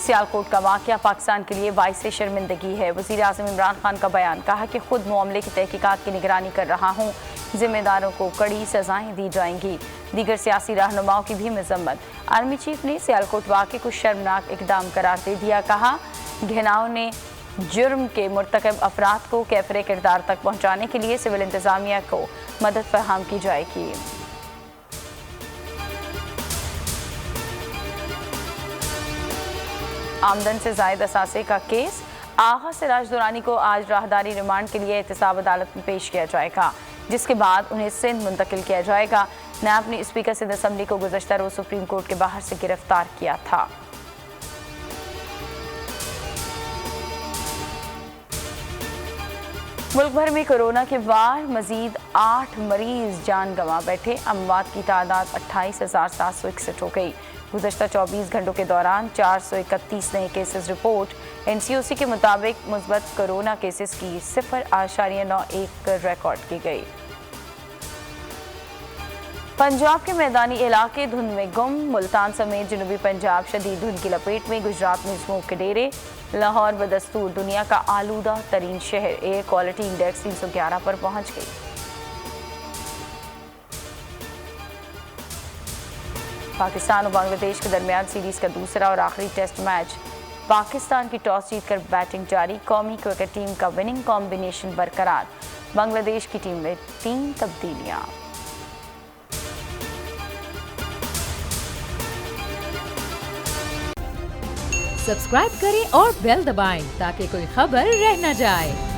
सियालकोट का वाकया पाकिस्तान के लिए बाइस शर्मिंदगी है। वज़ीर आज़म इमरान खान का बयान, कहा कि खुद मामले की तहकीकात की निगरानी कर रहा हूँ, जिम्मेदारों को कड़ी सजाएं दी जाएंगी। दीगर सियासी रहनुमाओं की भी मजम्मत। आर्मी चीफ ने सियालकोट वाकये को शर्मनाक इकदाम करार दे दिया। कहा, घिनाव ने जुर्म के मुर्तकब अफराद को कैफरे किरदार तक पहुँचाने के लिए सिविल इंतजामिया को मदद फराहम की जाएगी। आमदन से जायद असासे का केस, आगा सिराज दुरानी को आज राहदारी रिमांड के लिए एहतसाब अदालत में पेश किया जाएगा, जिसके बाद उन्हें सिंध मुंतकिल किया जाएगा। नायब ने स्पीकर सिंध असम्बली को गुज़श्ता रोज सुप्रीम कोर्ट के बाहर से गिरफ्तार किया था। मुल्क भर में कोरोना के बाद मजीद 8 मरीज जान गंवा बैठे। अमवात की तादाद 28,761 हो गई। गुज़श्ता 24 घंटों के दौरान 431 नए केसेस रिपोर्ट। NCOC के मुताबिक मुस्बत कोरोना केसेस की 0.91 रिकॉर्ड की गई। पंजाब के मैदानी इलाके धुंध में गुम। मुल्तान समेत जनूबी पंजाब शदीद धुंध की लपेट में। गुजरात में स्मोक के डेरे। लाहौर बदस्तूर दुनिया का आलूदा तरीन शहर। एयर क्वालिटी इंडेक्स 311 पर पहुंच गई। पाकिस्तान और बांग्लादेश के दरमियान सीरीज का दूसरा और आखिरी टेस्ट मैच। पाकिस्तान की टॉस जीतकर बैटिंग जारी। कौमी क्रिकेट टीम का विनिंग कॉम्बिनेशन बरकरार। बांग्लादेश की टीम में 3 तब्दीलियां। सब्सक्राइब करें और बेल दबाएं ताकि कोई खबर रह न जाए।